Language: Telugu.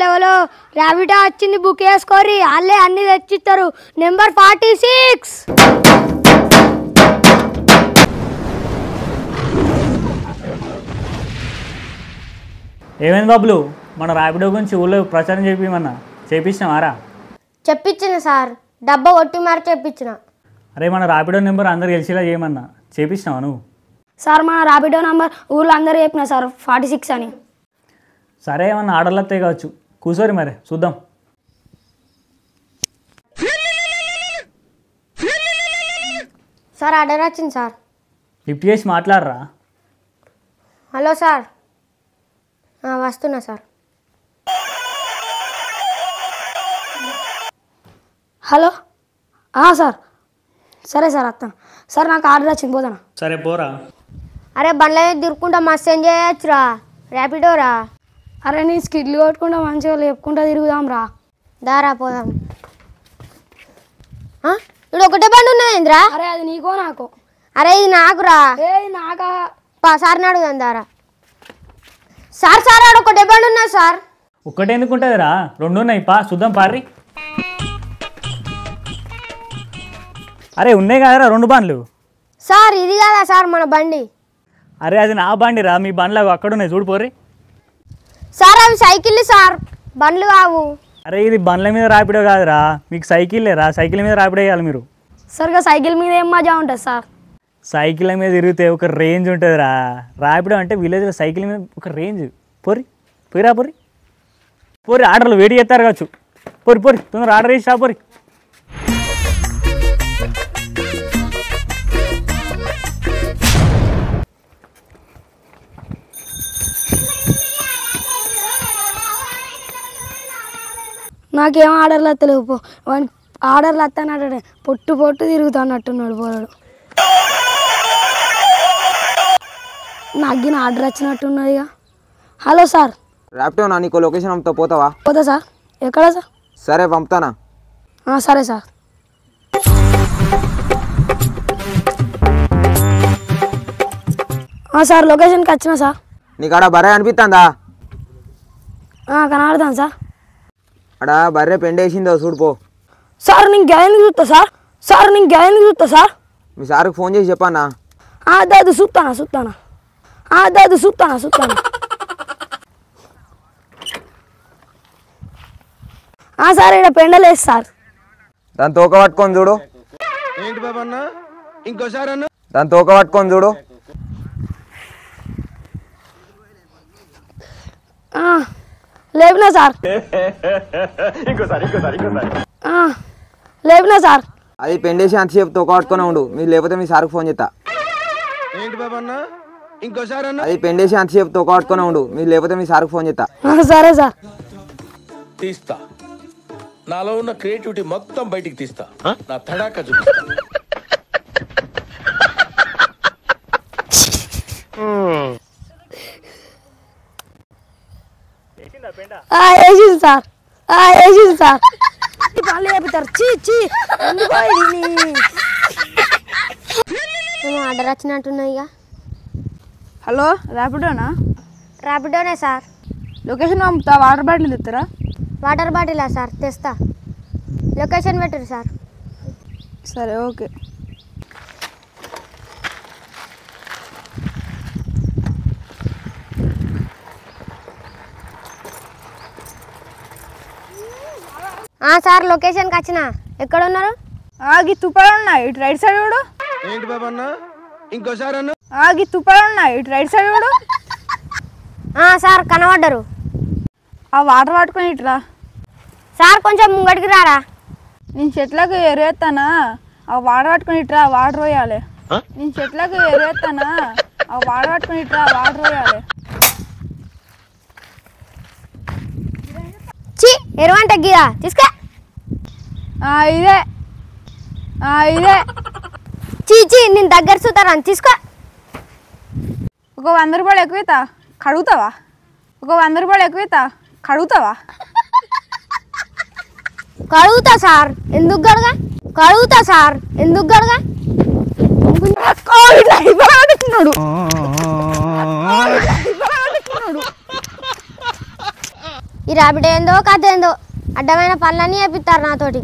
లెవెలో ర్యాపిడో వచ్చింది, బుక్ చేసుకోరి, వాళ్ళే అన్ని తెచ్చిస్తారు. నెంబర్ 46. ఏమైంది బాబులు, మన ర్యాపిడో గురించి ఊళ్ళో ప్రచారం చేయించినావారా? చెప్పించిన సార్, డబ్బా కొట్టి మరి చెప్పించిన. అరే మన ర్యాపిడో నెంబర్ అందరు తెలిసేలా చేయమన్నా, చేయించినావా నువ్వు? సార్ మన ర్యాపిడో నెంబర్ ఊళ్ళో అందరూ చెప్పిన సార్ 46 అని. సరే ఏమన్నా ఆర్డర్లు వస్తాయి కావచ్చు, కూర్చోరి మరి చూద్దాం. సార్ ఆర్డర్ వచ్చింది సార్. లిఫ్ట్ చేసి మాట్లాడరా. హలో సార్, వస్తున్నా సార్. హలో సార్, సరే సార్ వస్తాను సార్. నాకు ఆర్డర్ వచ్చింది, పోతాను. సరే పోరా. అరే బండ్ల తిరుక్కుంటా మస్తు ఎంజాయ్ చేయొచ్చురా, ర్యాపిడోరా. అరే నీ స్కిడ్లు కొట్టుకుంటా మంచిగా లేపుకుంటా తిరుగుదాం రా. దారా పోదాం. ఇప్పుడు ఒకటే బండి ఉన్నది ఏంద్రా? అరే అది నీకో నాకో? అరే ఇది నాకురా. నాకా? సార్ని అడుగుదాం దారా. సార్ సార్ ఆడ ఒకటే బండి ఉన్నది సార్. ఒక్కటే ఎందుకు ఉంటుందిరా, 2 ఉన్నాయి, చూద్దాం పారి. అరే ఉన్నాయి కదరా 2 బండ్లు. సార్ ఇది కదా సార్ మన బండి. అరే అది నా బండి రా, మీ బండ్లు అవి అక్కడ ఉన్నాయి చూడు పోరి. సార్ అవి సైకిళ్ళు సార్, బండ్లు కావు. అరే ఇది బండ్ల మీద ర్యాపిడో కాదురా, మీకు సైకిల్ లేరా, సైకిల్ మీద ర్యాపిడో వేయాలి మీరు. సరిగా సైకిల్ మీద ఏం మజా ఉంటుంది సార్? సైకిల్ మీద తిరిగితే ఒక రేంజ్ ఉంటుందిరా. ర్యాపిడో అంటే విలేజ్లో సైకిల్ మీద ఒక రేంజ్. పోరిరా పోరి ఆర్డర్లు వేడి చేస్తారు కావచ్చు. పోరి తొందర ఆర్డర్ చేసి పోరి. నాకేం ఆర్డర్లు వస్తలేవు. ఆర్డర్లు వస్తానట, పొట్టు తిరుగుతానట్టున్నాడు పోరాడు. నాకు ఆర్డర్ వచ్చినట్టున్నది. హలో సార్, ర్యాపిడో నా నీకు లొకేషన్ పంపుతా, పోతావా? పోతా సార్. ఎక్కడ సార్? సరే పంపుతానా. సరే సార్. సార్ లొకేషన్కి వచ్చినా సార్. నీకు ఆడ బర్రె అనిపిస్తుందా? కనబడతాను సార్. ఆడ బర్రె పెండేసిందో చూడుపో. సార్ నేను గ్యారెంటీ చూస్తా సార్. మీ సార్కి ఫోన్ చేసి చెప్పానా? దాదు చూస్తానా. సార్ ఇక్కడ పెండలేదు సార్. దాని తోక పట్టుకొని చూడు. ఏంటి బాబన్న ఇంకోసారి అన్న? దాని తోక పట్టుకొని చూడు. లేపినా సార్. లేపినా సార్. అది పెండేసి అంతసేపు తోక పట్టుకొని ఉండు, మీరు లేకపోతే మీ సార్కి ఫోన్ చేస్తా. ఏంటి బాబన్న ఇంకోసారి అన్న? అది పెండేసి అంతసేపు తోక పట్టుకొని ఉండు, మీరు లేకపోతే మీ సార్కి ఫోన్ చేస్తా. సరే సార్. తీస్తా, నాలో ఉన్న క్రియేటివిటీ మొత్తం బయటికి తీస్తా, నా తడాక చూపిస్తా. వేసింది సార్. పనులు చెప్తారు. ఏమో ఆర్డర్ వచ్చినట్టున్నాయి. హలో ర్యాపిడోనా? ర్యాపిడోనే సార్. లొకేషన్ పంపుతా, వాటర్ బాటిల్ తెస్తారా? వాటర్ బాటిలా సార్? తెస్తా. లొకేషన్ పెట్టరు సార్. సరే ఓకే. సార్ లొకేషన్కి వచ్చిన. ఎక్కడ ఉన్నారు? ఆగి తుపాలు ఉన్నాయి, ఇటు రైట్ సైడ్ చూడు. ఏంటి బాబన్న ఇంకోసారి అన్న? ఆగి తుపాలు ఉన్నాయి, ఇటు రైట్ సైడ్ చూడు. సార్ కనబడ్డరు. ఆ వాటర్ పట్టుకొని ఇట్లా. సార్ కొంచెం ముంగడికి రారా. నేను చెట్లకు ఎరువేస్తానా, ఆ వాటర్ పట్టుకొని ఇట్రా, వాటర్ పోయాలి. నేను చెట్లకు ఎరువేస్తానా, ఆ వాటర్ పట్టుకొని ఇట్రా, వాటర్ పోయాలి. ఎరువంటే గీరా తీసుకో. ఇదే చీచి నేను దగ్గర చూతారా, తీసుకో. ఒక 100 రూపాయలు ఎక్కువైతా కడుగుతావా? కడుగుతా సార్. ఎందుకు గడగా? ఈ రాబిడ్ ఏందో కథ ఏందో అడ్డమైన పనులన్నీ చేపిస్తారు నాతోటి.